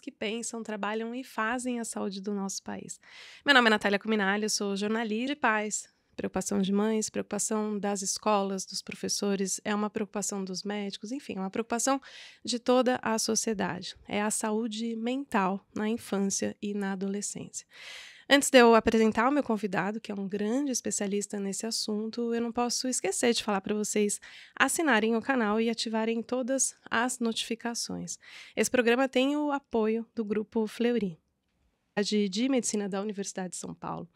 que pensam, trabalham e fazem a saúde do nosso país. Meu nome é Natália Cuminali, eu sou jornalista de pais. Preocupação de mães, preocupação das escolas, dos professores, é uma preocupação dos médicos, enfim, é uma preocupação de toda a sociedade. É a saúde mental na infância e na adolescência. Antes de eu apresentar o meu convidado, que é um grande especialista nesse assunto, eu não posso esquecer de falar para vocês assinarem o canal e ativarem todas as notificações. Esse programa tem o apoio do Grupo Fleury, de Medicina da Universidade de São Paulo.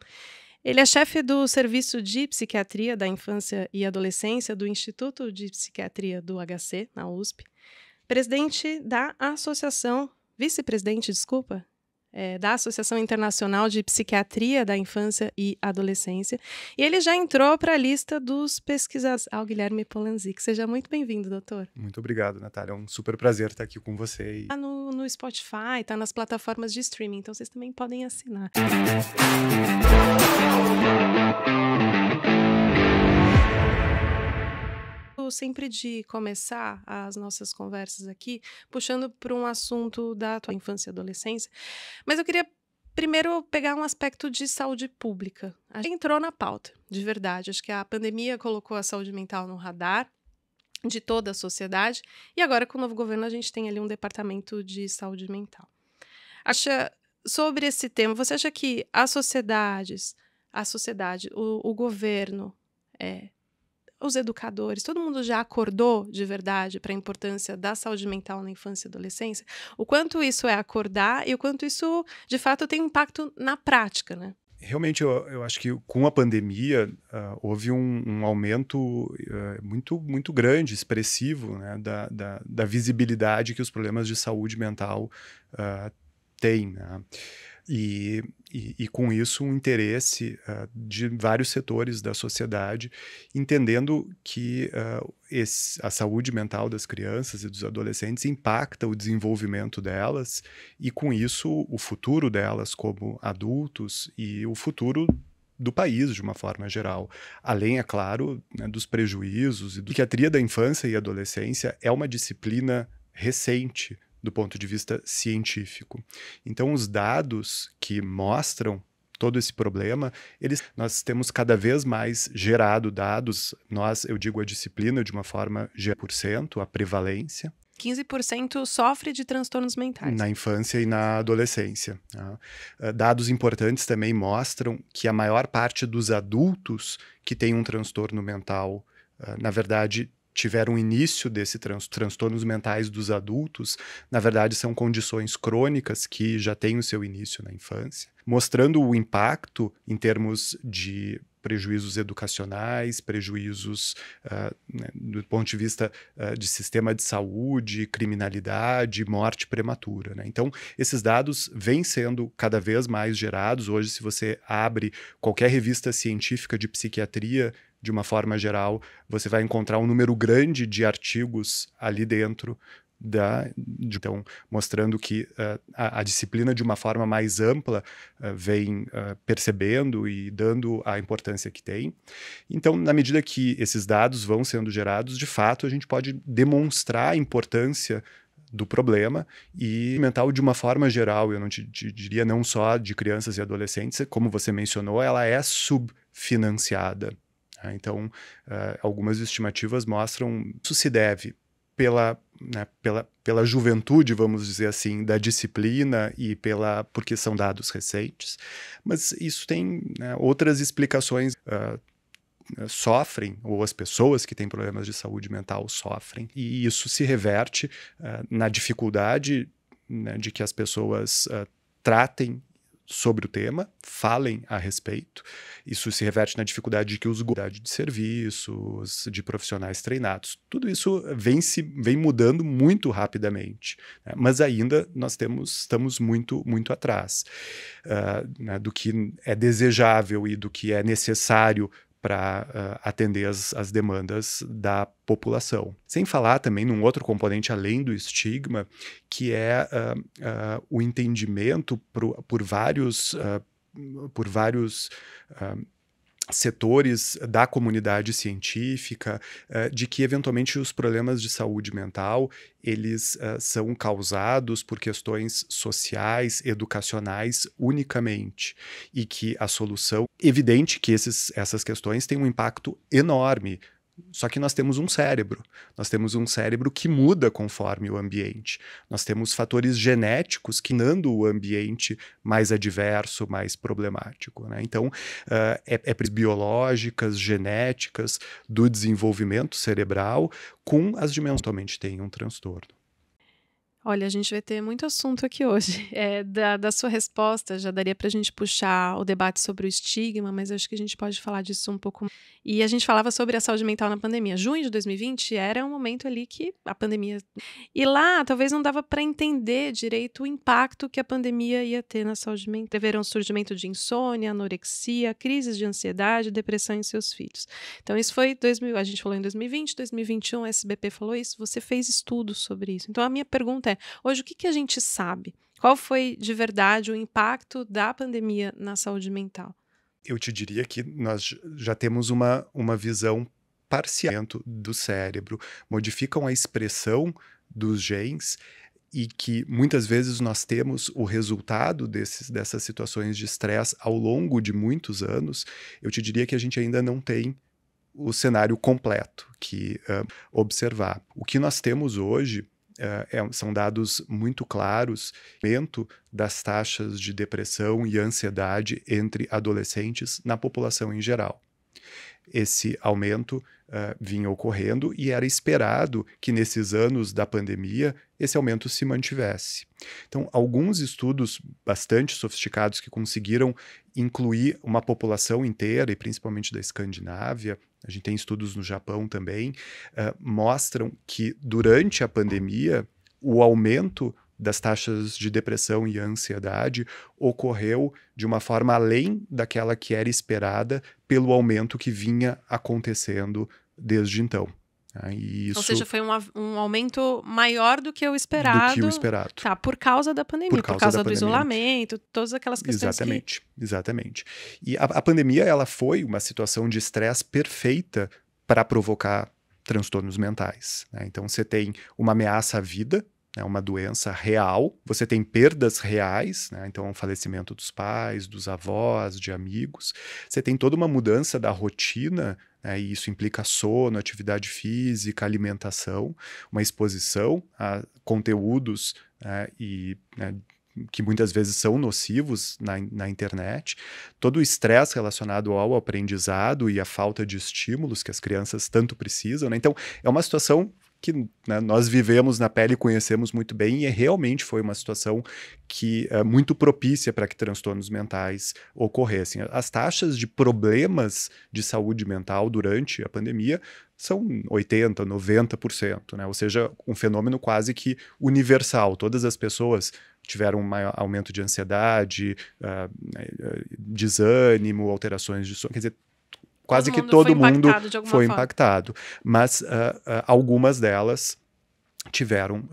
Ele é chefe do Serviço de Psiquiatria da Infância e Adolescência do Instituto de Psiquiatria do HC, na USP, presidente da Associação, vice-presidente, desculpa, da Associação Internacional de Psiquiatria da Infância e Adolescência, e ele já entrou para a lista dos pesquisadores ao Guilherme Polanzik. Seja muito bem-vindo, doutor. Muito obrigado, Natália. É um super prazer estar aqui com você. Está no Spotify, está nas plataformas de streaming, então vocês também podem assinar. Sempre de começar as nossas conversas aqui, puxando para um assunto da tua infância e adolescência, mas eu queria primeiro pegar um aspecto de saúde pública. A gente entrou na pauta, de verdade. Acho que a pandemia colocou a saúde mental no radar de toda a sociedade, e agora com o novo governo a gente tem ali um departamento de saúde mental. Sobre esse tema, você acha que a sociedade, o governo, os educadores, todo mundo já acordou de verdade para a importância da saúde mental na infância e adolescência? O quanto isso é acordar e o quanto isso, de fato, tem impacto na prática, né? Realmente, eu acho que com a pandemia houve um aumento muito grande, expressivo, né, da visibilidade que os problemas de saúde mental têm, né? E com isso um interesse de vários setores da sociedade, entendendo que a saúde mental das crianças e dos adolescentes impacta o desenvolvimento delas e com isso o futuro delas como adultos e o futuro do país de uma forma geral. Além, é claro, né, dos prejuízos. A psiquiatria da infância e adolescência é uma disciplina recente do ponto de vista científico. Então, os dados que mostram todo esse problema, nós temos cada vez mais gerado dados, eu digo a disciplina de uma forma, 100%, a prevalência. 15% sofre de transtornos mentais. Na infância e na adolescência. Né? Dados importantes também mostram que a maior parte dos adultos que têm um transtorno mental, na verdade, tiveram início desse transtornos mentais dos adultos, na verdade são condições crônicas que já têm o seu início na infância, mostrando o impacto em termos de prejuízos educacionais, prejuízos né, do ponto de vista de sistema de saúde, criminalidade, morte prematura. Né? Então, esses dados vêm sendo cada vez mais gerados. Hoje, se você abre qualquer revista científica de psiquiatria, de uma forma geral, você vai encontrar um número grande de artigos ali dentro, então, mostrando que a disciplina, de uma forma mais ampla, vem percebendo e dando a importância que tem. Então, na medida que esses dados vão sendo gerados, de fato, a gente pode demonstrar a importância do problema e mental de uma forma geral, eu não te diria não só de crianças e adolescentes, como você mencionou, ela é subfinanciada. Então, algumas estimativas mostram que isso se deve pela juventude, vamos dizer assim, da disciplina e porque são dados recentes, mas isso tem, né, outras explicações. Sofrem, ou as pessoas que têm problemas de saúde mental sofrem, e isso se reverte na dificuldade, né, de que as pessoas tratem sobre o tema, falem a respeito. Isso se reverte na dificuldade de que os de serviços, de profissionais treinados, tudo isso vem mudando muito rapidamente, né? Mas ainda nós estamos muito atrás né, do que é desejável e do que é necessário para atender as demandas da população. Sem falar também num outro componente além do estigma, que é o entendimento por vários setores da comunidade científica, de que eventualmente os problemas de saúde mental eles são causados por questões sociais, educacionais unicamente, e que a solução, evidente que essas questões têm um impacto enorme. Só que nós temos um cérebro que muda conforme o ambiente. Nós temos fatores genéticos que nando o ambiente mais adverso, mais problemático, né? Então, biológicas, genéticas, do desenvolvimento cerebral, com as dimensões que atualmente têm um transtorno. Olha, a gente vai ter muito assunto aqui hoje. Da sua resposta, já daria para a gente puxar o debate sobre o estigma, mas acho que a gente pode falar disso um pouco. E a gente falava sobre a saúde mental na pandemia. Junho de 2020 era um momento ali que a pandemia. E lá, talvez não dava para entender direito o impacto que a pandemia ia ter na saúde mental. Tiveram surgimento de insônia, anorexia, crises de ansiedade, depressão em seus filhos. Então, isso foi 2000, a gente falou em 2020, 2021, a SBP falou isso, você fez estudos sobre isso. Então, a minha pergunta é, hoje, o que a gente sabe? Qual foi, de verdade, o impacto da pandemia na saúde mental? Eu te diria que nós já temos uma visão parcial do cérebro, modificam a expressão dos genes e que muitas vezes nós temos o resultado dessas situações de estresse ao longo de muitos anos. Eu te diria que a gente ainda não tem o cenário completo que observar. O que nós temos hoje são dados muito claros, aumento das taxas de depressão e ansiedade entre adolescentes na população em geral. Esse aumento vinha ocorrendo e era esperado que nesses anos da pandemia esse aumento se mantivesse. Então, alguns estudos bastante sofisticados que conseguiram incluir uma população inteira, e principalmente da Escandinávia, a gente tem estudos no Japão também, mostram que durante a pandemia o aumento das taxas de depressão e ansiedade ocorreu de uma forma além daquela que era esperada pelo aumento que vinha acontecendo desde então. E isso, ou seja, foi um aumento maior do que o esperado. Do que o esperado. Tá, por causa da pandemia, por causa do isolamento, todas aquelas questões. Exatamente. E a pandemia ela foi uma situação de estresse perfeita para provocar transtornos mentais, né? Então você tem uma ameaça à vida, é uma doença real, você tem perdas reais, né? Então, o falecimento dos pais, dos avós, de amigos. Você tem toda uma mudança da rotina, né? E isso implica sono, atividade física, alimentação, uma exposição a conteúdos, né? Que muitas vezes são nocivos na internet, todo o estresse relacionado ao aprendizado e a falta de estímulos que as crianças tanto precisam, né? Então, é uma situação que, né, nós vivemos na pele e conhecemos muito bem, e realmente foi uma situação que é muito propícia para que transtornos mentais ocorressem. As taxas de problemas de saúde mental durante a pandemia são 80%, 90%, né? Ou seja, um fenômeno quase que universal. Todas as pessoas tiveram um maior aumento de ansiedade, desânimo, alterações de sono, quer dizer, quase que todo mundo foi impactado. Mas algumas delas tiveram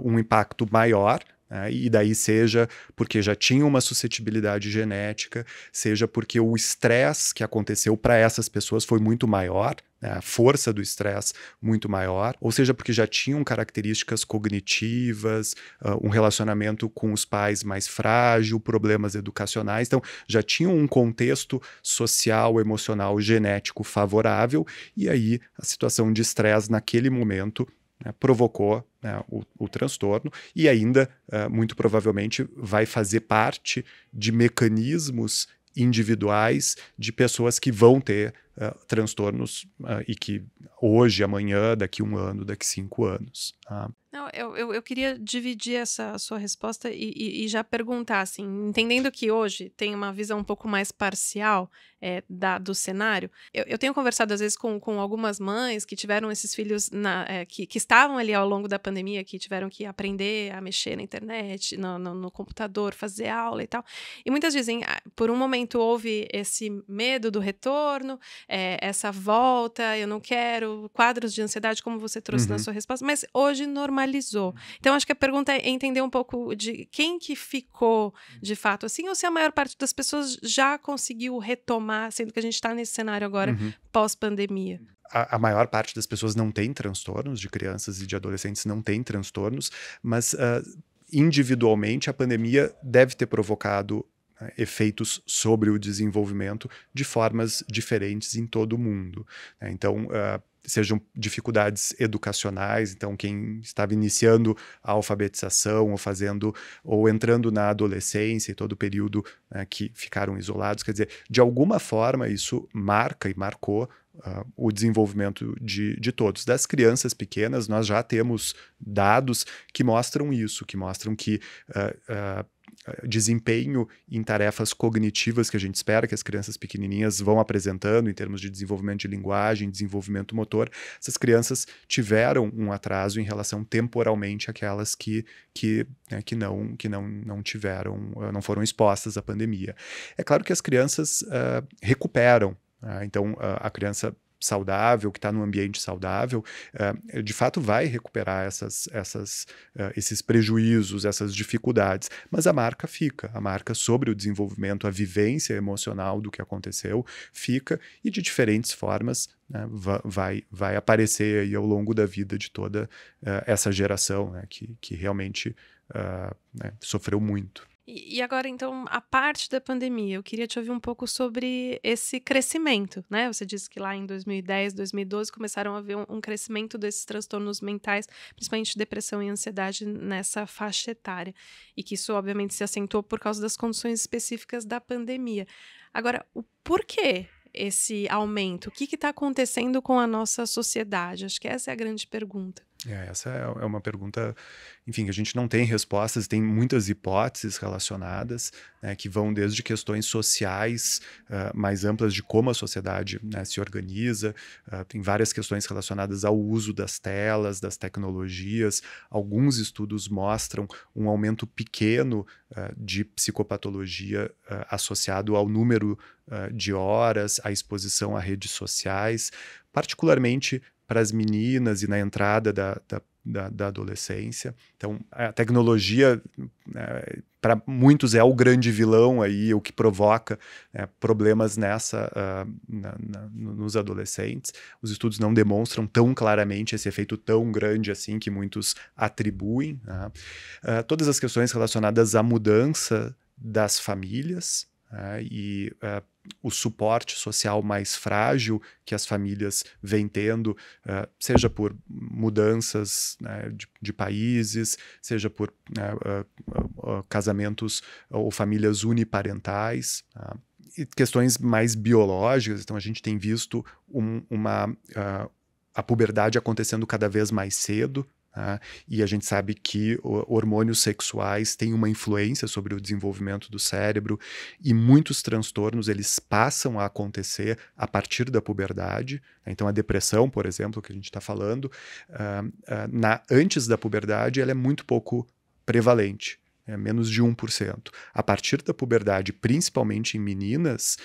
um impacto maior, né? E daí seja porque já tinha uma suscetibilidade genética, seja porque o estresse que aconteceu para essas pessoas foi muito maior, né? A força do estresse muito maior, ou seja porque já tinham características cognitivas, um relacionamento com os pais mais frágil, problemas educacionais, então já tinham um contexto social, emocional, genético favorável, e aí a situação de estresse naquele momento, né, provocou, né, o transtorno, e ainda, muito provavelmente, vai fazer parte de mecanismos individuais de pessoas que vão ter transtornos e que hoje, amanhã, daqui 1 ano, daqui 5 anos. Não, eu queria dividir essa sua resposta e já perguntar, assim, entendendo que hoje tem uma visão um pouco mais parcial do cenário, eu tenho conversado às vezes com algumas mães que tiveram esses filhos que estavam ali ao longo da pandemia, que tiveram que aprender a mexer na internet, no computador, fazer aula e tal, e muitas dizem, por um momento houve esse medo do retorno, essa volta, eu não quero, quadros de ansiedade, como você trouxe na Uhum. sua resposta, mas hoje normalizou. Então, acho que a pergunta é entender um pouco de quem que ficou de fato assim, ou se a maior parte das pessoas já conseguiu retomar, sendo que a gente está nesse cenário agora Uhum. pós-pandemia. A maior parte das pessoas não tem transtornos, de crianças e de adolescentes não tem transtornos, mas individualmente a pandemia deve ter provocado efeitos sobre o desenvolvimento de formas diferentes em todo o mundo, né? Então, sejam dificuldades educacionais, então quem estava iniciando a alfabetização ou entrando na adolescência e todo o período, né, que ficaram isolados, quer dizer, de alguma forma isso marca e marcou o desenvolvimento de todos. Das crianças pequenas, nós já temos dados que mostram isso, que mostram que desempenho em tarefas cognitivas que a gente espera que as crianças pequenininhas vão apresentando em termos de desenvolvimento de linguagem, desenvolvimento motor, essas crianças tiveram um atraso em relação temporalmente àquelas que não tiveram, não foram expostas à pandemia. É claro que as crianças recuperam. Então, a criança saudável, que está num ambiente saudável, de fato vai recuperar esses prejuízos, essas dificuldades, mas a marca fica, a marca sobre o desenvolvimento, a vivência emocional do que aconteceu fica, e de diferentes formas, né, vai aparecer aí ao longo da vida de toda essa geração, né, que realmente né, sofreu muito. E agora, então, a parte da pandemia, eu queria te ouvir um pouco sobre esse crescimento, né? Você disse que lá em 2010, 2012 começaram a haver um crescimento desses transtornos mentais, principalmente depressão e ansiedade nessa faixa etária, e que isso obviamente se acentuou por causa das condições específicas da pandemia. Agora, o porquê esse aumento? O que está acontecendo com a nossa sociedade? Acho que essa é a grande pergunta. Essa é uma pergunta, enfim, que a gente não tem respostas, tem muitas hipóteses relacionadas, né, que vão desde questões sociais mais amplas de como a sociedade, né, se organiza, tem várias questões relacionadas ao uso das telas, das tecnologias. Alguns estudos mostram um aumento pequeno de psicopatologia associado ao número de horas, à exposição a redes sociais, particularmente para as meninas e na entrada da adolescência. Então, a tecnologia, para muitos, é o grande vilão aí, o que provoca problemas nos adolescentes. Os estudos não demonstram tão claramente esse efeito tão grande assim que muitos atribuem, né? Todas as questões relacionadas à mudança das famílias, e o suporte social mais frágil que as famílias vêm tendo, seja por mudanças, né, de países, seja por casamentos ou famílias uniparentais, e questões mais biológicas. Então, a gente tem visto a puberdade acontecendo cada vez mais cedo. E a gente sabe que hormônios sexuais têm uma influência sobre o desenvolvimento do cérebro, e muitos transtornos eles passam a acontecer a partir da puberdade. Então, a depressão, por exemplo, que a gente está falando, antes da puberdade, ela é muito pouco prevalente. Menos de 1%. A partir da puberdade, principalmente em meninas,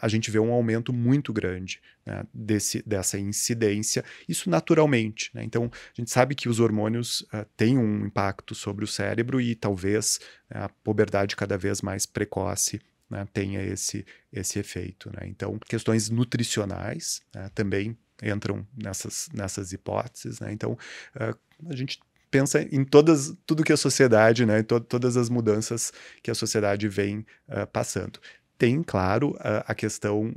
a gente vê um aumento muito grande, né, dessa incidência, isso naturalmente, né? Então, a gente sabe que os hormônios têm um impacto sobre o cérebro, e talvez a puberdade cada vez mais precoce, né, tenha esse efeito, né? Então, questões nutricionais, né, também entram nessas hipóteses, né? Então, a gente pensa em tudo que a sociedade, né, todas as mudanças que a sociedade vem passando. Tem, claro, a questão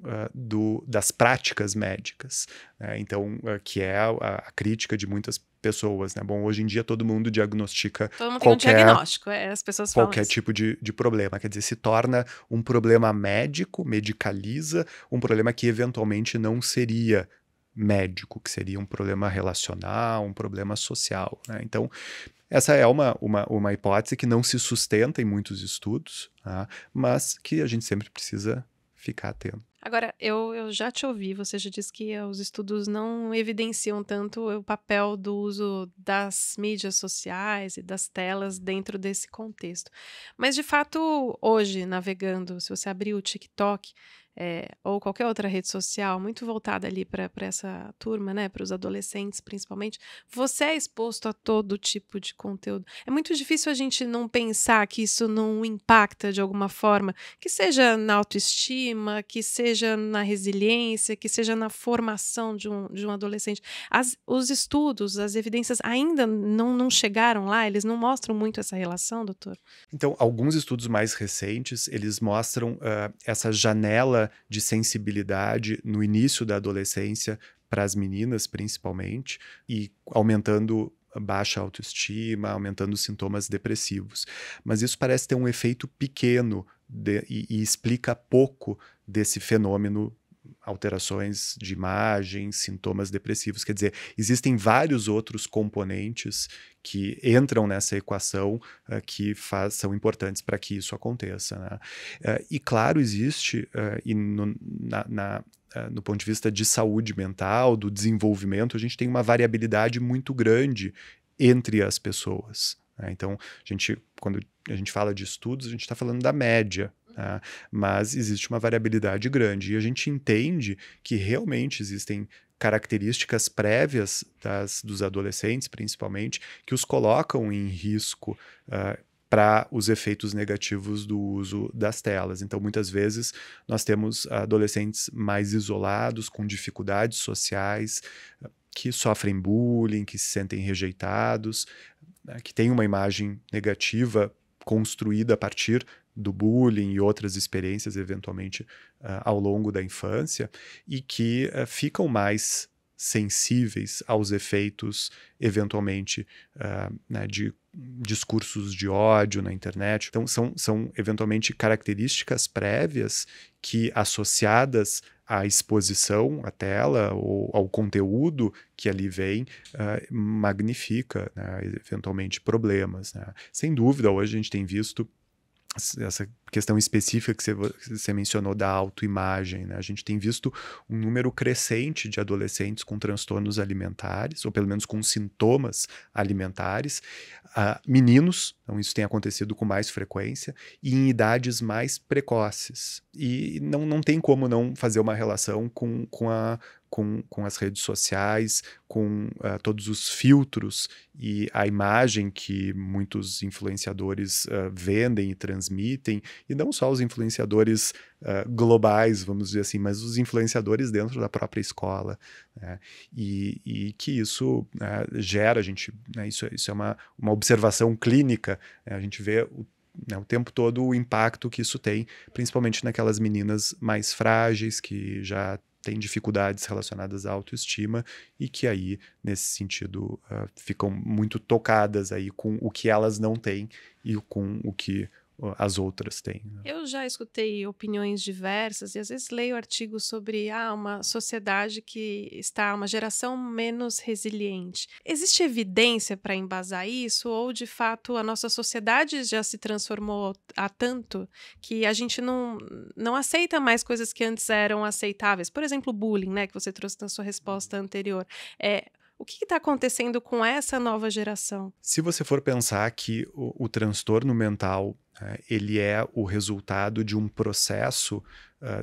das práticas médicas, né? Então, que é a crítica de muitas pessoas, né? Bom, hoje em dia todo mundo diagnostica Todo mundo tem um diagnóstico, as pessoas falam qualquer isso. tipo de problema. Quer dizer, se torna um problema médico, medicaliza um problema que eventualmente não seria médico, que seria um problema relacional, um problema social, né? Então, essa é uma hipótese que não se sustenta em muitos estudos, tá? Mas que a gente sempre precisa ficar atento. Agora, eu já te ouvi, você já disse que os estudos não evidenciam tanto o papel do uso das mídias sociais e das telas dentro desse contexto. Mas, de fato, hoje, navegando, se você abrir o TikTok, ou qualquer outra rede social, muito voltada ali para essa turma, né, para os adolescentes principalmente, você é exposto a todo tipo de conteúdo. É muito difícil a gente não pensar que isso não impacta de alguma forma, que seja na autoestima, que seja na resiliência, que seja na formação de um adolescente. Os estudos, as evidências ainda não chegaram lá, eles não mostram muito essa relação, doutor? Então, alguns estudos mais recentes, eles mostram essa janela de sensibilidade no início da adolescência para as meninas, principalmente, e aumentando a baixa autoestima, aumentando os sintomas depressivos. Mas isso parece ter um efeito pequeno e explica pouco desse fenômeno, alterações de imagem, sintomas depressivos. Quer dizer, existem vários outros componentes que entram nessa equação são importantes para que isso aconteça, né? E claro, existe, no ponto de vista de saúde mental, do desenvolvimento, a gente tem uma variabilidade muito grande entre as pessoas, né? Então, quando a gente fala de estudos, a gente está falando da média, tá? Mas existe uma variabilidade grande e a gente entende que realmente existem características prévias dos adolescentes, principalmente, que os colocam em risco para os efeitos negativos do uso das telas. Então, muitas vezes, nós temos adolescentes mais isolados, com dificuldades sociais, que sofrem bullying, que se sentem rejeitados, né, que têm uma imagem negativa construída a partir do bullying e outras experiências, eventualmente, ao longo da infância, e que ficam mais sensíveis aos efeitos, eventualmente, né, de discursos de ódio na internet. Então, são eventualmente características prévias que, associadas à exposição à tela ou ao conteúdo que ali vem, magnifica, né, eventualmente, problemas, né? Sem dúvida, hoje a gente tem visto essa questão específica que você mencionou da autoimagem, né? A gente tem visto um número crescente de adolescentes com transtornos alimentares, ou pelo menos com sintomas alimentares, meninos, então isso tem acontecido com mais frequência, e em idades mais precoces. E não tem como não fazer uma relação com as redes sociais, com todos os filtros e a imagem que muitos influenciadores vendem e transmitem, e não só os influenciadores globais, vamos dizer assim, mas os influenciadores dentro da própria escola, né? E que isso gera, né, isso é uma observação clínica, né? A gente vê o tempo todo o impacto que isso tem, principalmente naquelas meninas mais frágeis, que já têm dificuldades relacionadas à autoestima e que aí, nesse sentido, ficam muito tocadas aí com o que elas não têm e com o que as outras têm, né? Eu já escutei opiniões diversas e às vezes leio artigos sobre uma sociedade que está, uma geração menos resiliente. Existe evidência para embasar isso ou, de fato, a nossa sociedade já se transformou há tanto que a gente não aceita mais coisas que antes eram aceitáveis? Por exemplo, o bullying, né, que você trouxe na sua resposta anterior. O que está acontecendo com essa nova geração? Se você for pensar que o transtorno mental, ele é o resultado de um processo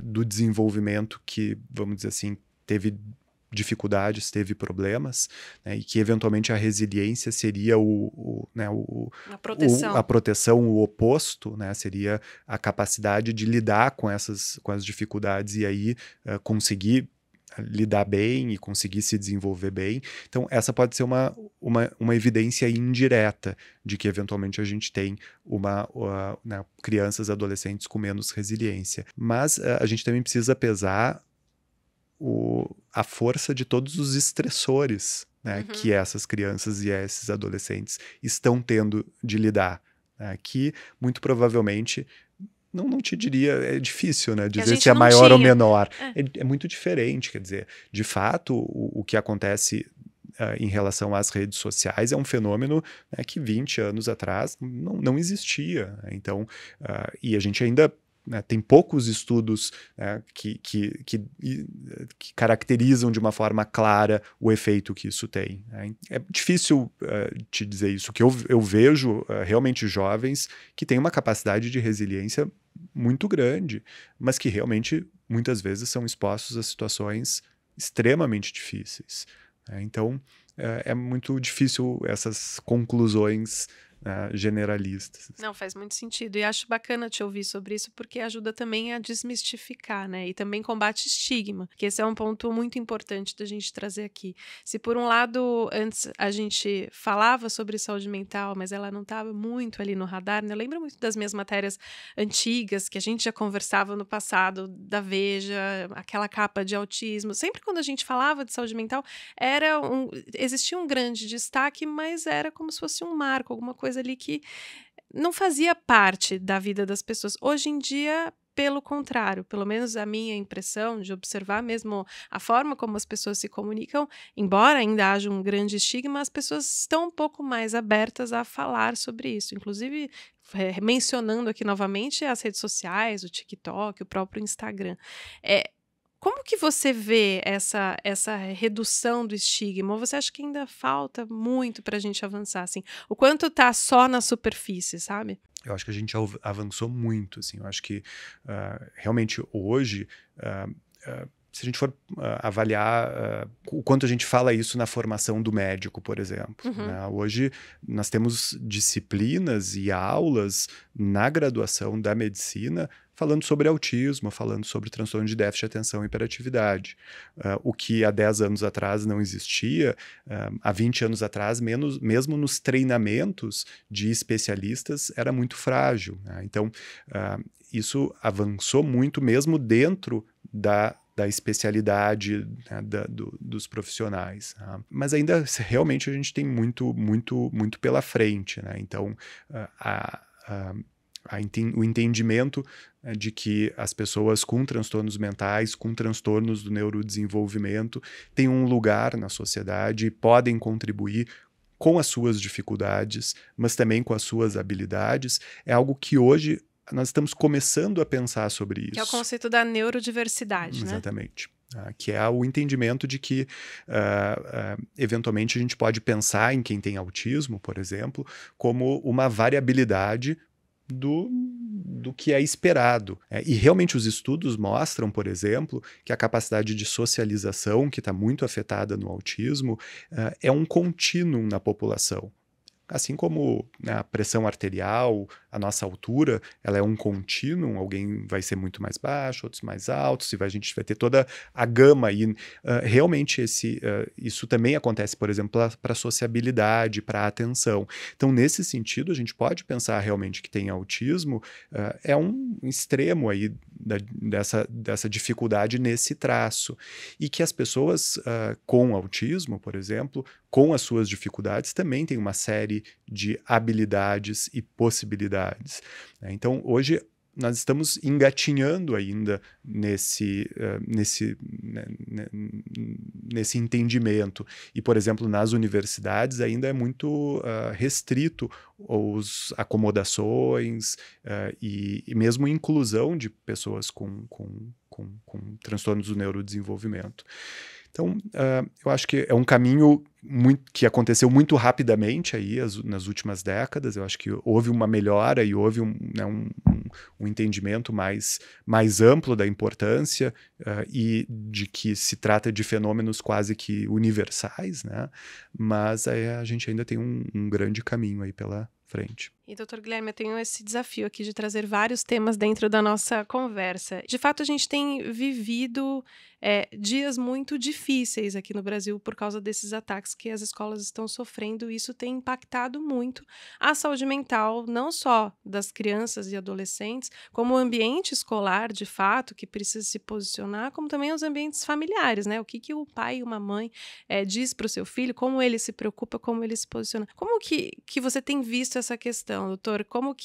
do desenvolvimento que, vamos dizer assim, teve dificuldades, teve problemas, né, e que eventualmente a resiliência seria a proteção, o oposto, né, seria a capacidade de lidar com as dificuldades e aí conseguir lidar bem e conseguir se desenvolver bem. Então, essa pode ser uma evidência indireta de que, eventualmente, a gente tem né, crianças, adolescentes com menos resiliência. Mas a gente também precisa pesar a força de todos os estressores, né, que essas crianças e esses adolescentes estão tendo de lidar, né, que, muito provavelmente, não te diria, é difícil, né, dizer se é maior ou menor. É muito diferente, quer dizer, de fato, o que acontece em relação às redes sociais é um fenômeno, né, que 20 anos atrás não existia, né? Então, e a gente ainda, né, tem poucos estudos, né, que caracterizam de uma forma clara o efeito que isso tem, né? É difícil te dizer isso, que eu vejo realmente jovens que têm uma capacidade de resiliência muito grande, mas que realmente muitas vezes são expostos a situações extremamente difíceis. Então, é muito difícil essas conclusões generalistas. Não, faz muito sentido. E acho bacana te ouvir sobre isso, porque ajuda também a desmistificar, né? E também combate estigma, que esse é um ponto muito importante da gente trazer aqui. Se por um lado, antes a gente falava sobre saúde mental, mas ela não estava muito ali no radar, né? Eu lembro muito das minhas matérias antigas, que a gente já conversava no passado, da Veja, aquela capa de autismo. Sempre quando a gente falava de saúde mental, existia um grande destaque, mas era como se fosse um marco, alguma coisa ali que não fazia parte da vida das pessoas. Hoje em dia, pelo contrário, pelo menos a minha impressão de observar mesmo a forma como as pessoas se comunicam, embora ainda haja um grande estigma, as pessoas estão um pouco mais abertas a falar sobre isso. Inclusive, mencionando aqui novamente as redes sociais, o TikTok, o próprio Instagram. Como que você vê essa redução do estigma? Ou você acha que ainda falta muito para a gente avançar, assim? O quanto está só na superfície, sabe? Eu acho que a gente avançou muito, assim. Eu acho que realmente hoje, se a gente for avaliar o quanto a gente fala isso na formação do médico, por exemplo, né? Hoje nós temos disciplinas e aulas na graduação da medicina falando sobre autismo, falando sobre transtorno de déficit de atenção e hiperatividade. O que há 10 anos atrás não existia, há 20 anos atrás, mesmo nos treinamentos de especialistas, era muito frágil, né? Então, isso avançou muito mesmo dentro da especialidade, né, dos profissionais. Mas ainda, realmente, a gente tem muito, muito, muito pela frente, né? Então, o entendimento de que as pessoas com transtornos mentais, com transtornos do neurodesenvolvimento, têm um lugar na sociedade e podem contribuir com as suas dificuldades, mas também com as suas habilidades, é algo que hoje nós estamos começando a pensar sobre isso. Que é o conceito da neurodiversidade, né? Exatamente. Que é o entendimento de que, eventualmente, a gente pode pensar em quem tem autismo, por exemplo, como uma variabilidade do que é esperado. E realmente os estudos mostram, por exemplo, que a capacidade de socialização, que está muito afetada no autismo, é um contínuo na população. Assim como, né, a pressão arterial, a nossa altura, ela é um contínuo, alguém vai ser muito mais baixo, outros mais altos, a gente vai ter toda a gama. E realmente isso também acontece, por exemplo, para a sociabilidade, para a atenção. Então, nesse sentido, a gente pode pensar realmente que tem autismo, é um extremo aí dessa dificuldade nesse traço. E que as pessoas com autismo, por exemplo, com as suas dificuldades, também têm uma série de habilidades e possibilidades. Então, hoje, nós estamos engatinhando ainda nesse entendimento. E, por exemplo, nas universidades ainda é muito restrito as acomodações e mesmo inclusão de pessoas com transtornos do neurodesenvolvimento. Então, eu acho que é um caminho que aconteceu muito rapidamente aí nas últimas décadas. Eu acho que houve uma melhora e houve um entendimento mais amplo da importância e de que se trata de fenômenos quase que universais, né? Mas a gente ainda tem um grande caminho aí pela frente. E, doutor Guilherme, eu tenho esse desafio aqui de trazer vários temas dentro da nossa conversa. De fato, a gente tem vivido dias muito difíceis aqui no Brasil por causa desses ataques que as escolas estão sofrendo. E isso tem impactado muito a saúde mental, não só das crianças e adolescentes, como o ambiente escolar, de fato, que precisa se posicionar, como também os ambientes familiares, né? O que o pai e uma mãe diz para o seu filho, como ele se preocupa, como ele se posiciona. Como que você tem visto essa questão, doutor? Como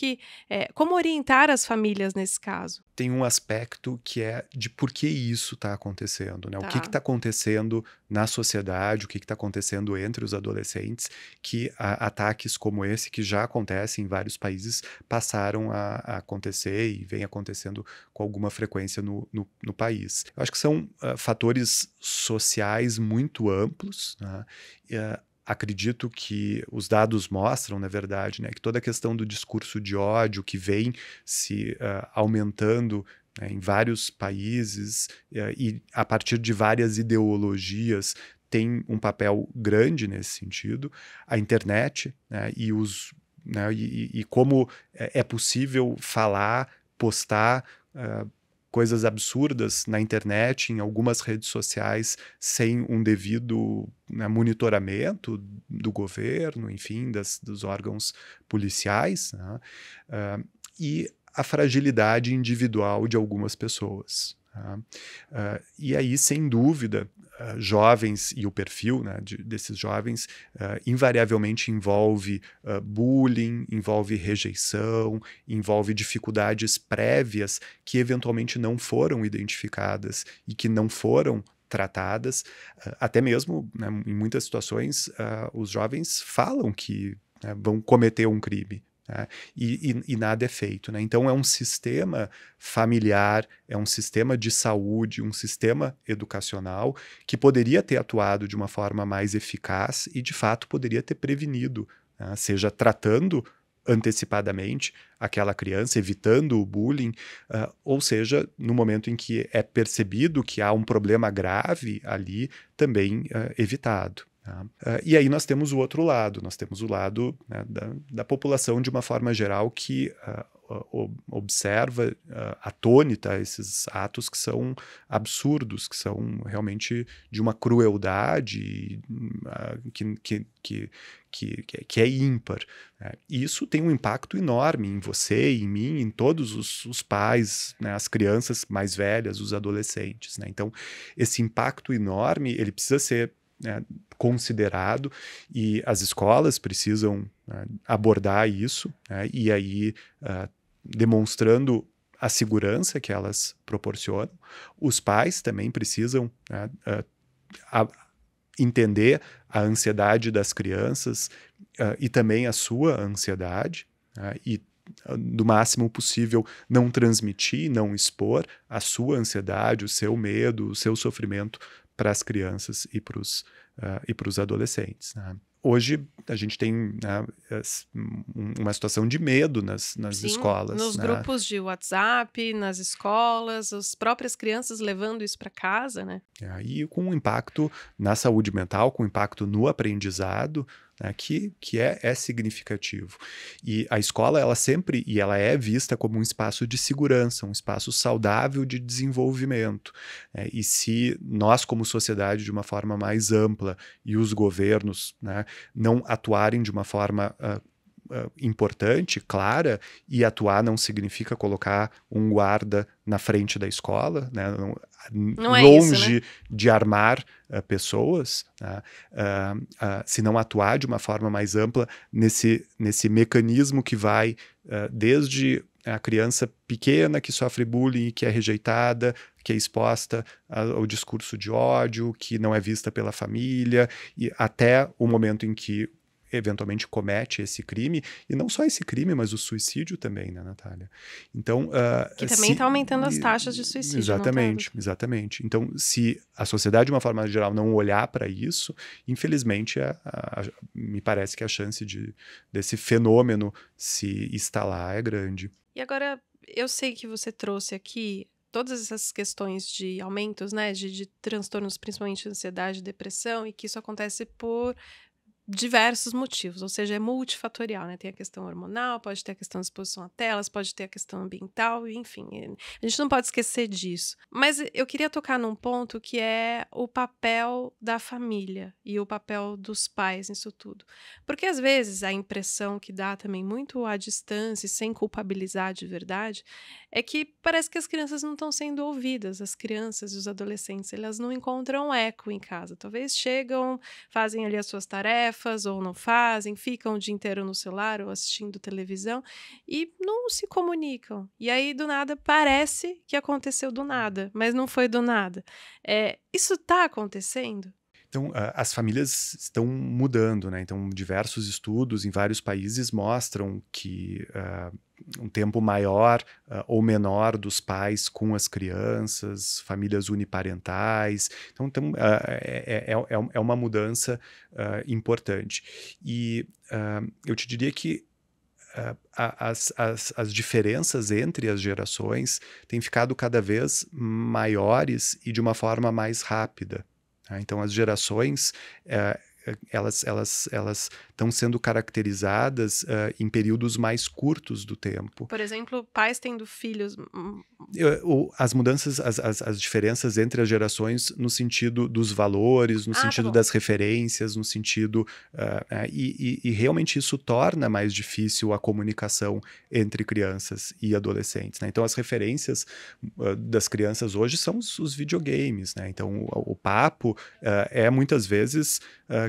orientar as famílias nesse caso? Tem um aspecto que é de por que isso está acontecendo, né? Tá. O que está acontecendo na sociedade, o que está acontecendo entre os adolescentes, que ataques como esse, que já acontecem em vários países, passaram a acontecer e vem acontecendo com alguma frequência no país. Eu acho que são fatores sociais muito amplos, né? Acredito que os dados mostram, na verdade, né, que toda a questão do discurso de ódio que vem se aumentando né, em vários países e a partir de várias ideologias tem um papel grande nesse sentido. A internet, né, né, e como é possível falar, postar coisas absurdas na internet, em algumas redes sociais, sem um devido, né, monitoramento do governo, enfim, dos órgãos policiais, né, e a fragilidade individual de algumas pessoas. Tá? E aí, sem dúvida, jovens e o perfil, né, desses jovens invariavelmente envolve bullying, envolve rejeição, envolve dificuldades prévias que eventualmente não foram identificadas e que não foram tratadas. Até mesmo, né, em muitas situações, os jovens falam que, né, vão cometer um crime. Né? E nada é feito. Né? Então, é um sistema familiar, é um sistema de saúde, um sistema educacional que poderia ter atuado de uma forma mais eficaz e, de fato, poderia ter prevenido, né? Seja tratando antecipadamente aquela criança, evitando o bullying, ou seja, no momento em que é percebido que há um problema grave ali, também evitado. E aí nós temos o outro lado, nós temos o lado, né, da população de uma forma geral que observa atônita esses atos que são absurdos, que são realmente de uma crueldade que é ímpar. Né? E isso tem um impacto enorme em você, em mim, em todos os pais, né, as crianças mais velhas, os adolescentes. Né? Então, esse impacto enorme, ele precisa ser, né, considerado, e as escolas precisam, né, abordar isso, né, e aí demonstrando a segurança que elas proporcionam. Os pais também precisam, né, entender a ansiedade das crianças e também a sua ansiedade, né, e do máximo possível não transmitir, não expor a sua ansiedade, o seu medo, o seu sofrimento para as crianças e para os adolescentes. Né? Hoje a gente tem, né, uma situação de medo nas Sim, escolas. nos né? grupos de WhatsApp, nas escolas, as próprias crianças levando isso para casa, né? E com um impacto na saúde mental, com impacto no aprendizado, né, que é significativo. E a escola, ela sempre, e ela é vista como um espaço de segurança, um espaço saudável de desenvolvimento. Né? E se nós, como sociedade, de uma forma mais ampla, e os governos, né, não atuarem de uma forma importante, clara, e atuar não significa colocar um guarda na frente da escola, né? Não é longe isso, né? de armar pessoas, né? Se não atuar de uma forma mais ampla nesse mecanismo que vai desde a criança pequena que sofre bullying, que é rejeitada, que é exposta ao discurso de ódio, que não é vista pela família, e até o momento em que eventualmente comete esse crime, e não só esse crime, mas o suicídio também, né, Natália? Então, que também está aumentando as taxas de suicídio. Exatamente, não tá? Exatamente. Então, se a sociedade, de uma forma geral, não olhar para isso, infelizmente, me parece que a chance desse fenômeno se instalar é grande. E agora, eu sei que você trouxe aqui todas essas questões de aumentos, né, de transtornos, principalmente ansiedade e depressão, e que isso acontece por diversos motivos, ou seja, é multifatorial, né? Tem a questão hormonal, pode ter a questão de exposição a telas, pode ter a questão ambiental, enfim, a gente não pode esquecer disso. Mas eu queria tocar num ponto que é o papel da família e o papel dos pais nisso tudo. Porque às vezes a impressão que dá também muito à distância e sem culpabilizar de verdade é que parece que as crianças não estão sendo ouvidas, as crianças e os adolescentes, elas não encontram eco em casa. Talvez chegam, fazem ali as suas tarefas, ou não fazem, ficam o dia inteiro no celular ou assistindo televisão e não se comunicam. E aí, do nada, parece que aconteceu do nada, mas não foi do nada. Isso está acontecendo? Então, as famílias estão mudando, né? Então, diversos estudos em vários países mostram que um tempo maior ou menor dos pais com as crianças, famílias uniparentais. Então é uma mudança importante. E eu te diria que as diferenças entre as gerações têm ficado cada vez maiores e de uma forma mais rápida. Tá? Então, as gerações elas estão sendo caracterizadas em períodos mais curtos do tempo. Por exemplo, pais tendo filhos. As mudanças, as diferenças entre as gerações no sentido dos valores, no sentido das referências, no sentido... e realmente isso torna mais difícil a comunicação entre crianças e adolescentes. Né? Então, as referências das crianças hoje são os videogames. Né? Então, o papo é muitas vezes...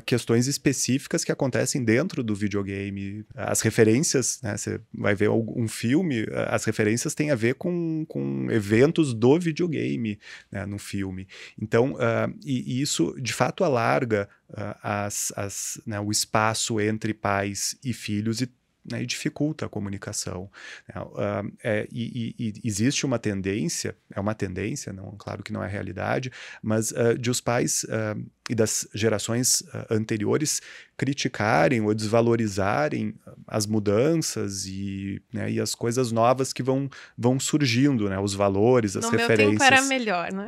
questões específicas que acontecem dentro do videogame. As referências, né, você vai ver um filme, as referências têm a ver com eventos do videogame, né, no filme. Então, e isso, de fato, alarga né, o espaço entre pais e filhos e dificulta a comunicação. E existe uma tendência, não, claro que não é realidade, mas de os pais e das gerações anteriores criticarem ou desvalorizarem as mudanças e as coisas novas que vão surgindo, né? Os valores, as referências. No meu tempo era melhor, né?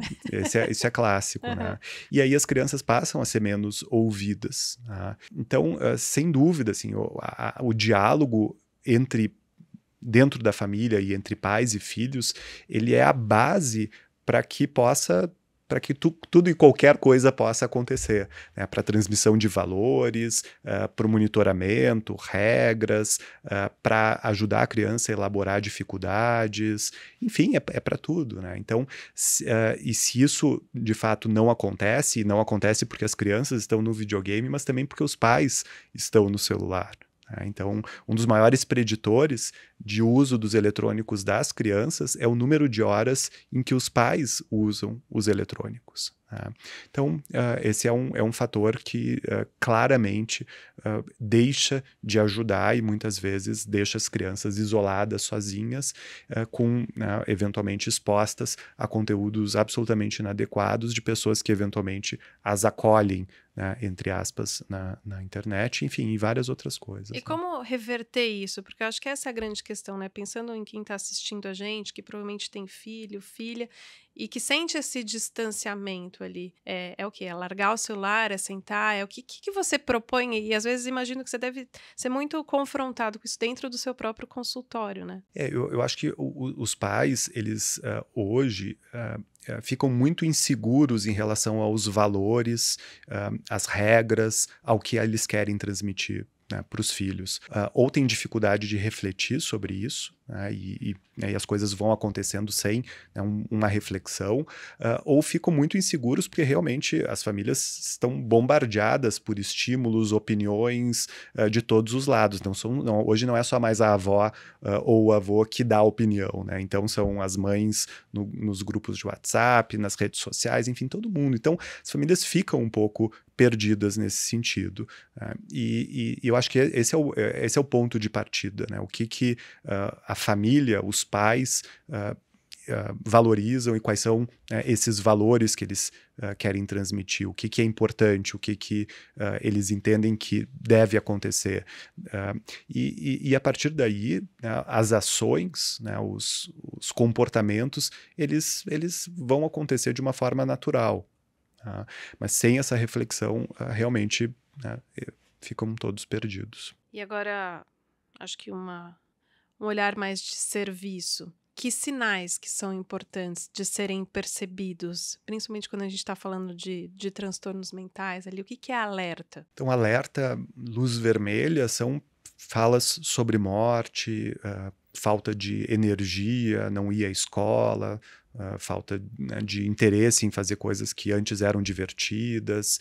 Isso é clássico, né? E aí as crianças passam a ser menos ouvidas. Né? Então, sem dúvida, assim, o diálogo dentro da família e entre pais e filhos, ele é a base para que tudo e qualquer coisa possa acontecer, né? Para a transmissão de valores, para o monitoramento, regras, para ajudar a criança a elaborar dificuldades, enfim, é para tudo. Né? Então, se isso de fato não acontece, e não acontece porque as crianças estão no videogame, mas também porque os pais estão no celular. Então, um dos maiores preditores de uso dos eletrônicos das crianças é o número de horas em que os pais usam os eletrônicos. Então, esse é um fator que claramente deixa de ajudar e muitas vezes deixa as crianças isoladas, sozinhas, eventualmente expostas a conteúdos absolutamente inadequados de pessoas que eventualmente as acolhem, né, entre aspas, na internet, enfim, e várias outras coisas. E como reverter isso? Porque eu acho que essa é a grande questão, né? Pensando em quem está assistindo a gente, que provavelmente tem filho, filha, e que sente esse distanciamento ali. É o quê? É largar o celular, é sentar? É o que você propõe? E às vezes imagino que você deve ser muito confrontado com isso dentro do seu próprio consultório, né? Eu acho que os pais, eles hoje... ficam muito inseguros em relação aos valores, às regras, ao que eles querem transmitir, né, para os filhos. Ou têm dificuldade de refletir sobre isso, né, e as coisas vão acontecendo sem, né, uma reflexão, ou ficam muito inseguros porque realmente as famílias estão bombardeadas por estímulos, opiniões de todos os lados. Hoje não é só mais a avó ou o avô que dá opinião, né? Então são as mães nos grupos de WhatsApp, nas redes sociais, enfim, todo mundo. Então as famílias ficam um pouco perdidas nesse sentido. E eu acho que esse é o ponto de partida, né? O que a família, os pais valorizam e quais são esses valores que eles querem transmitir, o que é importante, o que eles entendem que deve acontecer. E a partir daí, né, as ações, né, os comportamentos, eles vão acontecer de uma forma natural. Mas sem essa reflexão, realmente, né, ficam todos perdidos. E agora, acho que um olhar mais de serviço. Que sinais que são importantes de serem percebidos, principalmente quando a gente está falando de transtornos mentais ali? O que é alerta? Então, alerta, luz vermelha, são falas sobre morte, falta de energia, não ir à escola, falta, né, de interesse em fazer coisas que antes eram divertidas,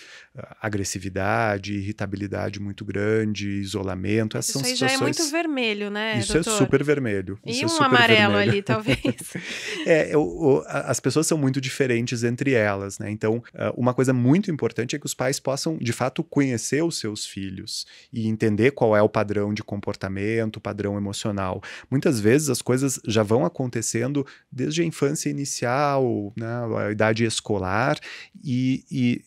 agressividade, irritabilidade muito grande, isolamento. Essas isso são aí situações... já é muito vermelho, né, Isso doutor? É super vermelho. E isso um super amarelo vermelho. ali, talvez. As pessoas são muito diferentes entre elas, né? Então, uma coisa muito importante é que os pais possam, de fato, conhecer os seus filhos e entender qual é o padrão de comportamento, o padrão emocional. Muitas vezes as coisas já vão acontecendo desde a infância inicial, né, a idade escolar, e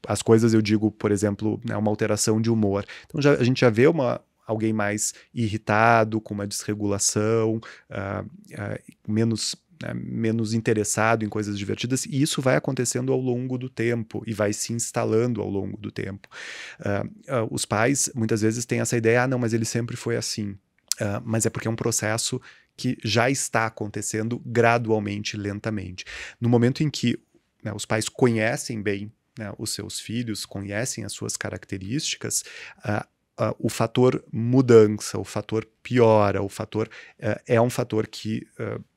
as coisas, eu digo, por exemplo, né, uma alteração de humor. Então a gente já vê alguém mais irritado, com uma desregulação, menos interessado em coisas divertidas, e isso vai acontecendo ao longo do tempo e vai se instalando ao longo do tempo. Os pais muitas vezes têm essa ideia, não, mas ele sempre foi assim. Mas é porque é um processo que já está acontecendo gradualmente, lentamente. No momento em que, né, os pais conhecem bem, né, os seus filhos, conhecem as suas características, o fator mudança, o fator piora, o fator é um fator que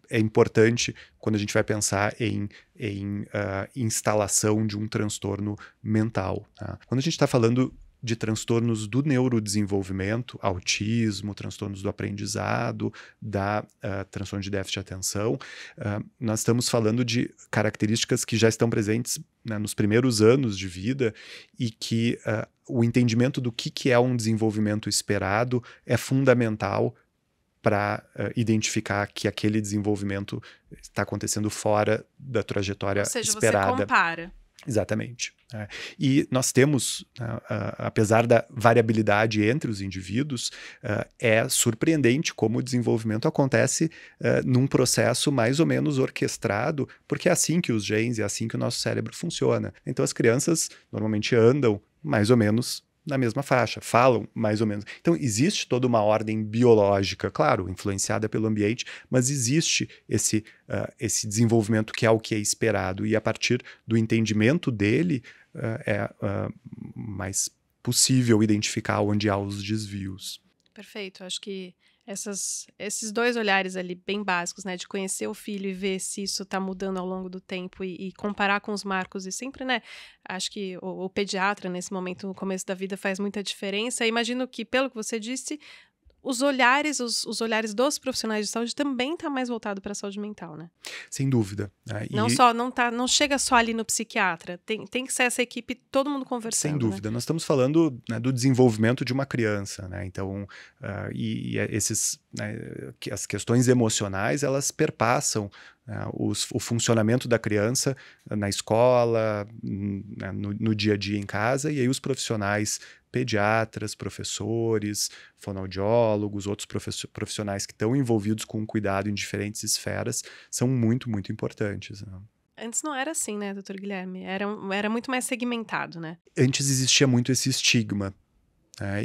é importante quando a gente vai pensar em instalação de um transtorno mental. Tá? Quando a gente está falando de transtornos do neurodesenvolvimento, autismo, transtornos do aprendizado, transtorno de déficit de atenção, nós estamos falando de características que já estão presentes, né, nos primeiros anos de vida e que o entendimento do que é um desenvolvimento esperado é fundamental para identificar que aquele desenvolvimento está acontecendo fora da trajetória esperada. Você compara. Exatamente. E nós temos, apesar da variabilidade entre os indivíduos, é surpreendente como o desenvolvimento acontece num processo mais ou menos orquestrado, porque é assim que os genes, é assim que o nosso cérebro funciona. Então as crianças normalmente andam mais ou menos na mesma faixa, falam mais ou menos. Então, existe toda uma ordem biológica, claro, influenciada pelo ambiente, mas existe esse desenvolvimento que é o que é esperado, e a partir do entendimento dele é mais possível identificar onde há os desvios. Perfeito, acho que esses dois olhares ali bem básicos, né, de conhecer o filho e ver se isso está mudando ao longo do tempo e comparar com os marcos, e sempre, né, acho que o pediatra nesse momento, no começo da vida, faz muita diferença. Imagino que, pelo que você disse, os olhares dos profissionais de saúde também está mais voltado para a saúde mental, né? Sem dúvida. Não chega só ali no psiquiatra, tem que ser essa equipe, todo mundo conversando. Sem dúvida. Né? Nós estamos falando, né, do desenvolvimento de uma criança, né? Então, as questões emocionais, elas perpassam o funcionamento da criança na escola, né, no dia a dia em casa, e aí os profissionais, pediatras, professores, fonoaudiólogos, outros profissionais que estão envolvidos com o cuidado em diferentes esferas, são muito, muito importantes. Né? Antes não era assim, né, doutor Guilherme? Era muito mais segmentado, né? Antes existia muito esse estigma.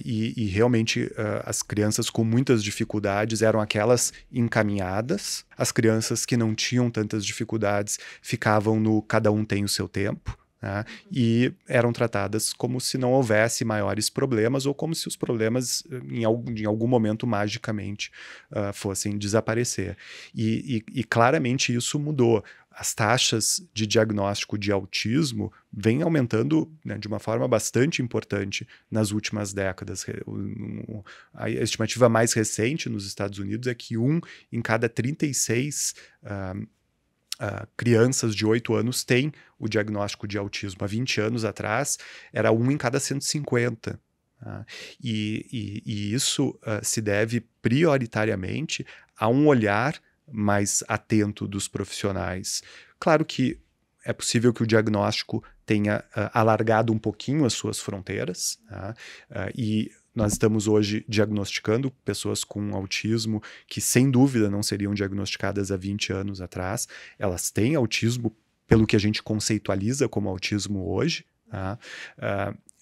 E realmente as crianças com muitas dificuldades eram aquelas encaminhadas, as crianças que não tinham tantas dificuldades ficavam no cada um tem o seu tempo, né? E eram tratadas como se não houvesse maiores problemas, ou como se os problemas em algum momento magicamente fossem desaparecer. E claramente isso mudou. As taxas de diagnóstico de autismo vêm aumentando, né, de uma forma bastante importante nas últimas décadas. A estimativa mais recente nos Estados Unidos é que 1 em cada 36 crianças de 8 anos tem o diagnóstico de autismo. Há 20 anos atrás, era 1 em cada 150. E isso se deve prioritariamente a um olhar mais atento dos profissionais. Claro que é possível que o diagnóstico tenha alargado um pouquinho as suas fronteiras, tá? E nós estamos hoje diagnosticando pessoas com autismo que, sem dúvida, não seriam diagnosticadas há 20 anos atrás. Elas têm autismo pelo que a gente conceitualiza como autismo hoje, tá?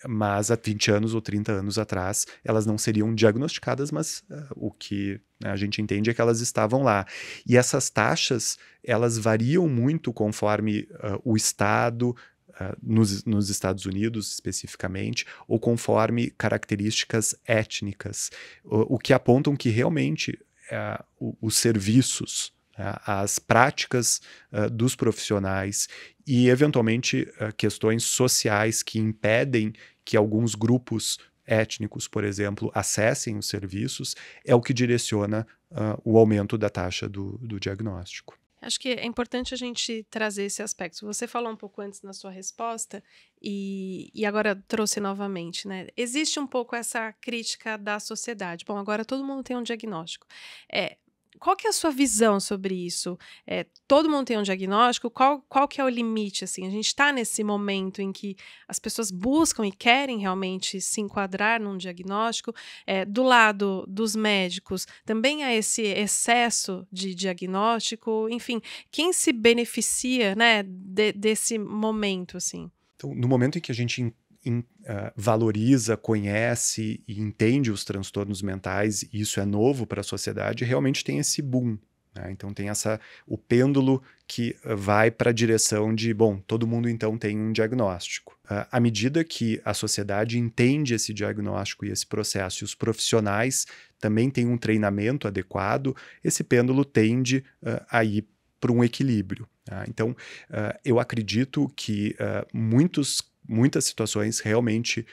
Mas há 20 anos ou 30 anos atrás, elas não seriam diagnosticadas, mas o que a gente entende é que elas estavam lá. E essas taxas, elas variam muito conforme o estado, nos Estados Unidos especificamente, ou conforme características étnicas, o que apontam que realmente os serviços, as práticas dos profissionais e, eventualmente, questões sociais que impedem que alguns grupos étnicos, por exemplo, acessem os serviços, é o que direciona o aumento da taxa do diagnóstico. Acho que é importante a gente trazer esse aspecto. Você falou um pouco antes na sua resposta e agora trouxe novamente, né? Existe um pouco essa crítica da sociedade. Bom, agora todo mundo tem um diagnóstico. Qual que é a sua visão sobre isso? Todo mundo tem um diagnóstico? Qual que é o limite, assim? A gente está nesse momento em que as pessoas buscam e querem realmente se enquadrar num diagnóstico. Do lado dos médicos, também há esse excesso de diagnóstico. Enfim, quem se beneficia, né, desse momento, assim? Então, no momento em que a gente valoriza, conhece e entende os transtornos mentais, e isso é novo para a sociedade, realmente tem esse boom. Né? Então tem o pêndulo que vai para a direção de, bom, todo mundo então tem um diagnóstico. À medida que a sociedade entende esse diagnóstico e esse processo, e os profissionais também têm um treinamento adequado, esse pêndulo tende a ir para um equilíbrio. Tá? Então, eu acredito que muitas situações realmente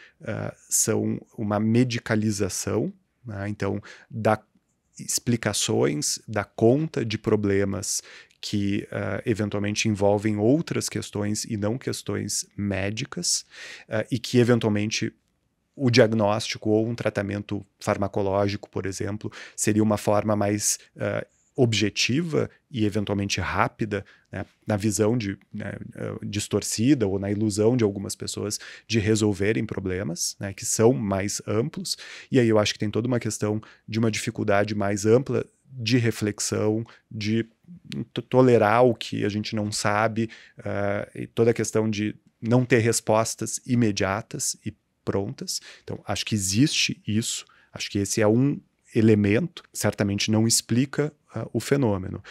são uma medicalização, né? Então, dá explicações, dá conta de problemas que eventualmente envolvem outras questões e não questões médicas, e que eventualmente o diagnóstico ou um tratamento farmacológico, por exemplo, seria uma forma mais objetiva e eventualmente rápida, né, na visão distorcida ou na ilusão de algumas pessoas de resolverem problemas, né, que são mais amplos. E aí eu acho que tem toda uma questão de uma dificuldade mais ampla de reflexão, de tolerar o que a gente não sabe, e toda a questão de não ter respostas imediatas e prontas. Então, acho que existe isso. Acho que esse é um elemento, certamente não explica o fenômeno.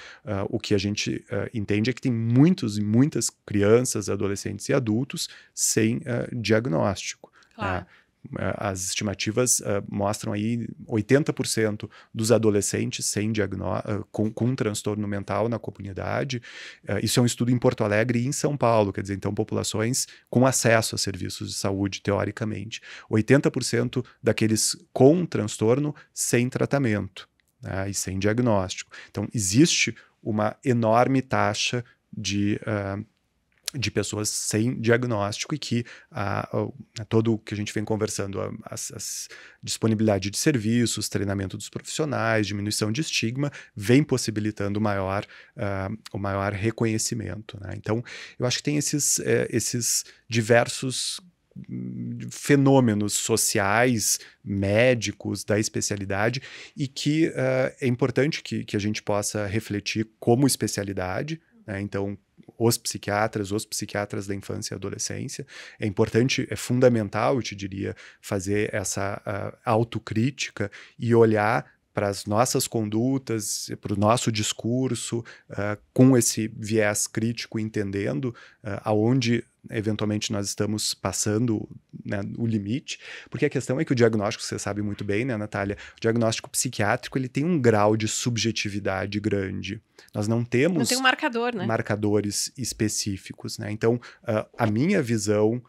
O que a gente entende é que tem muitas crianças, adolescentes e adultos sem diagnóstico. Claro. As estimativas mostram aí 80% dos adolescentes com transtorno mental na comunidade. Isso é um estudo em Porto Alegre e em São Paulo, quer dizer, então populações com acesso a serviços de saúde, teoricamente. 80% daqueles com transtorno sem tratamento, né, e sem diagnóstico. Então, existe uma enorme taxa de pessoas sem diagnóstico e que todo o que a gente vem conversando, as disponibilidade de serviços, treinamento dos profissionais, diminuição de estigma, vem possibilitando o maior reconhecimento. Né? Então, eu acho que tem esses diversos fenômenos sociais, médicos, da especialidade, e que é importante que a gente possa refletir como especialidade, né? Então, os psiquiatras da infância e adolescência. É importante, é fundamental, eu te diria, fazer essa autocrítica e olhar para as nossas condutas, para o nosso discurso, com esse viés crítico, entendendo aonde eventualmente nós estamos passando, né, o limite, porque a questão é que o diagnóstico, você sabe muito bem, né, Natália, o diagnóstico psiquiátrico ele tem um grau de subjetividade grande. Nós não temos não tem um marcador, né? marcadores específicos. Né? Então, a minha visão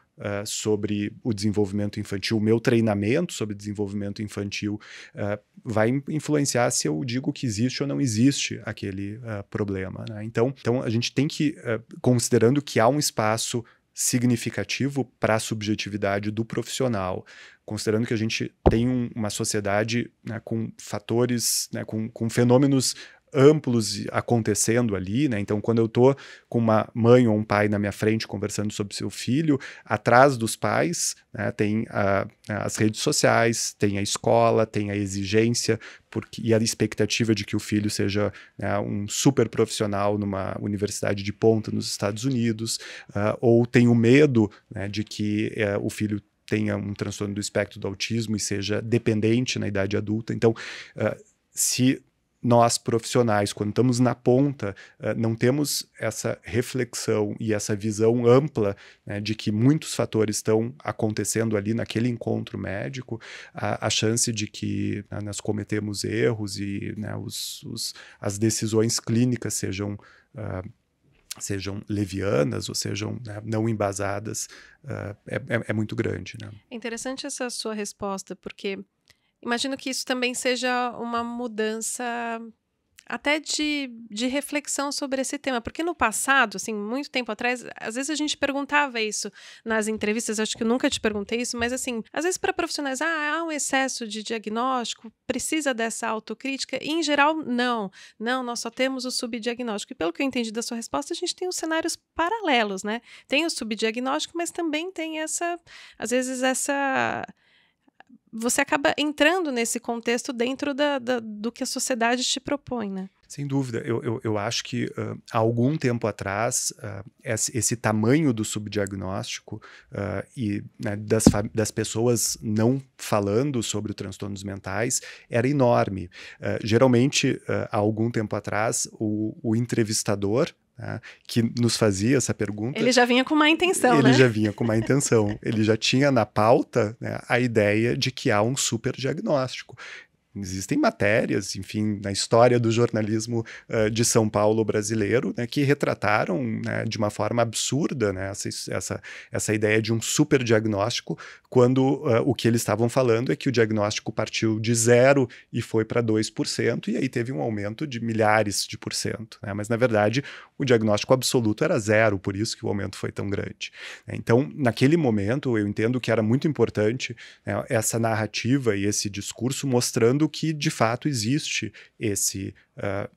sobre o desenvolvimento infantil, o meu treinamento sobre desenvolvimento infantil vai influenciar se eu digo que existe ou não existe aquele problema. Né? Então, a gente tem que, considerando que há um espaço significativo para a subjetividade do profissional, considerando que a gente tem uma sociedade, né, com fatores, né, com fenômenos amplos acontecendo ali, né? Então, quando eu estou com uma mãe ou um pai na minha frente conversando sobre seu filho, atrás dos pais, né, tem as redes sociais, tem a escola, tem a exigência e a expectativa de que o filho seja, né, um super profissional numa universidade de ponta nos Estados Unidos, ou tem o medo, né, de que o filho tenha um transtorno do espectro do autismo e seja dependente na idade adulta. Então, se nós profissionais, quando estamos na ponta, não temos essa reflexão e essa visão ampla, né, de que muitos fatores estão acontecendo ali naquele encontro médico, a chance de que, né, nós cometemos erros e, né, as decisões clínicas sejam levianas ou sejam, né, não embasadas, é muito grande. Né? É interessante essa sua resposta, porque imagino que isso também seja uma mudança até de reflexão sobre esse tema, porque no passado, assim, muito tempo atrás, às vezes a gente perguntava isso nas entrevistas, acho que eu nunca te perguntei isso, mas assim, às vezes para profissionais, há um excesso de diagnóstico, precisa dessa autocrítica, e em geral, não, nós só temos o subdiagnóstico, e pelo que eu entendi da sua resposta, a gente tem os cenários paralelos, né? Tem o subdiagnóstico, mas também tem às vezes você acaba entrando nesse contexto dentro do que a sociedade te propõe, né? Sem dúvida. Eu acho que há algum tempo atrás, esse tamanho do subdiagnóstico e né, das pessoas não falando sobre transtornos mentais era enorme. Geralmente, há algum tempo atrás, o entrevistador, que nos fazia essa pergunta... Ele já vinha com má intenção, né? Ele já vinha com má intenção. Ele já tinha na pauta, né, a ideia de que há um superdiagnóstico. Existem matérias, enfim, na história do jornalismo de São Paulo brasileiro, né, que retrataram, né, de uma forma absurda, né, essa ideia de um superdiagnóstico, quando o que eles estavam falando é que o diagnóstico partiu de 0 e foi para 2%, e aí teve um aumento de milhares de %. Né, mas, na verdade, o diagnóstico absoluto era 0, por isso que o aumento foi tão grande. Então, naquele momento, eu entendo que era muito importante, né, essa narrativa e esse discurso mostrando que, de fato, existe esse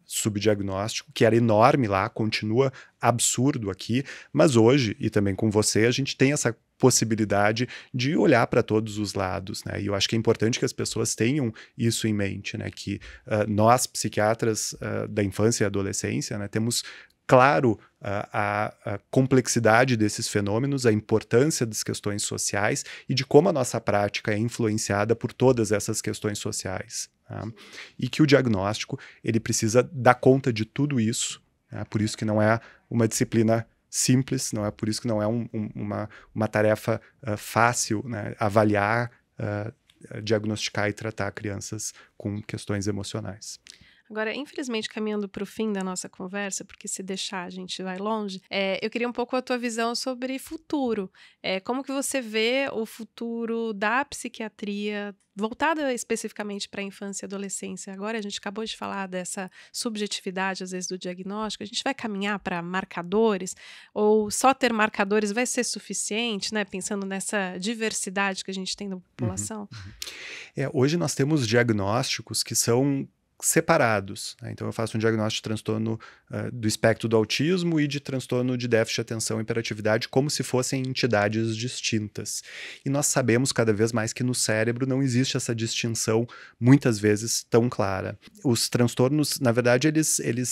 subdiagnóstico, que era enorme lá, continua absurdo aqui, mas hoje, e também com você, a gente tem essa possibilidade de olhar para todos os lados, né? E eu acho que é importante que as pessoas tenham isso em mente, né? Que nós, psiquiatras da infância e adolescência, né, temos claro a complexidade desses fenômenos, a importância das questões sociais e de como a nossa prática é influenciada por todas essas questões sociais. Tá? E que o diagnóstico ele precisa dar conta de tudo isso, tá? Por isso que não é uma disciplina simples, não é por isso que não é uma tarefa fácil, né? Avaliar, diagnosticar e tratar crianças com questões emocionais. Agora, infelizmente, caminhando para o fim da nossa conversa, porque se deixar a gente vai longe, eu queria um pouco a tua visão sobre futuro. Como que você vê o futuro da psiquiatria voltada especificamente para a infância e adolescência? Agora a gente acabou de falar dessa subjetividade, às vezes, do diagnóstico. A gente vai caminhar para marcadores? Ou só ter marcadores vai ser suficiente, né? Pensando nessa diversidade que a gente tem na população? Hoje nós temos diagnósticos que são separados, né? Então eu faço um diagnóstico de transtorno do espectro do autismo e de transtorno de déficit de atenção e hiperatividade como se fossem entidades distintas. E nós sabemos cada vez mais que no cérebro não existe essa distinção muitas vezes tão clara. Os transtornos, na verdade, eles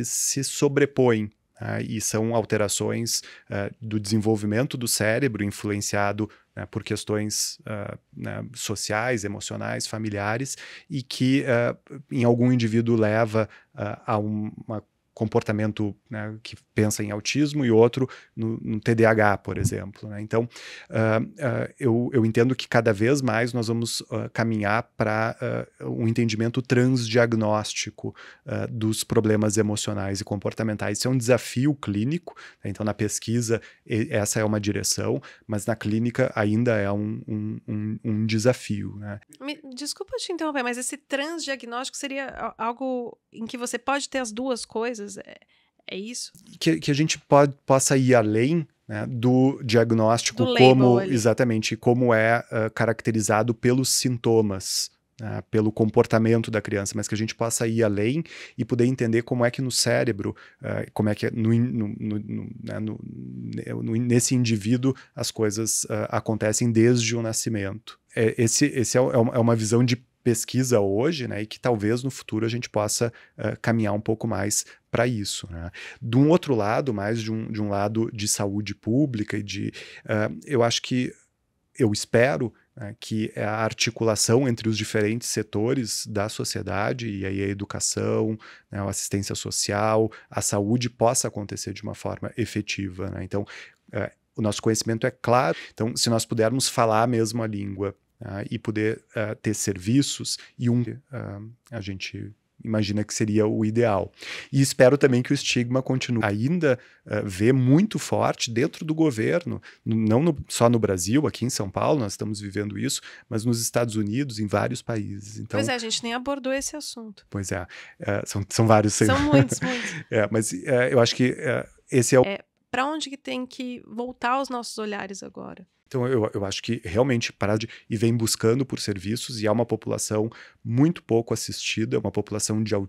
se sobrepõem. E são alterações do desenvolvimento do cérebro influenciado por questões sociais, emocionais, familiares, e que em algum indivíduo leva a um comportamento, né, que pensa em autismo e outro no TDAH, por exemplo. Né? Então, eu entendo que cada vez mais nós vamos caminhar para um entendimento transdiagnóstico dos problemas emocionais e comportamentais. Isso é um desafio clínico, né? Então na pesquisa essa é uma direção, mas na clínica ainda é um desafio. Né? Desculpa te interromper, mas esse transdiagnóstico seria algo em que você pode ter as duas coisas? É isso? Que a gente possa ir além, né, do diagnóstico, exatamente, como é caracterizado pelos sintomas, né, pelo comportamento da criança, mas que a gente possa ir além e poder entender como é que no cérebro, como é que nesse indivíduo as coisas acontecem desde o nascimento. Esse é uma visão de pesquisa hoje, né, e que talvez no futuro a gente possa caminhar um pouco mais para isso. Né? De um outro lado, mais de um lado de saúde pública, eu acho que, eu espero, né, que a articulação entre os diferentes setores da sociedade, e aí a educação, né, a assistência social, a saúde, possa acontecer de uma forma efetiva. Né? Então, o nosso conhecimento é claro, então se nós pudermos falar a mesma língua, e poder ter serviços, a gente imagina que seria o ideal. E espero também que o estigma continue ainda ver muito forte dentro do governo, não só no Brasil, aqui em São Paulo, nós estamos vivendo isso, mas nos Estados Unidos, em vários países. Então, Pois é, a gente nem abordou esse assunto. pois é, são vários. São muitos, muitos. Mas eu acho que esse é o... Para onde que tem que voltar os nossos olhares agora? Então, eu acho que realmente parar e vem buscando por serviços, e é uma população muito pouco assistida, é uma população de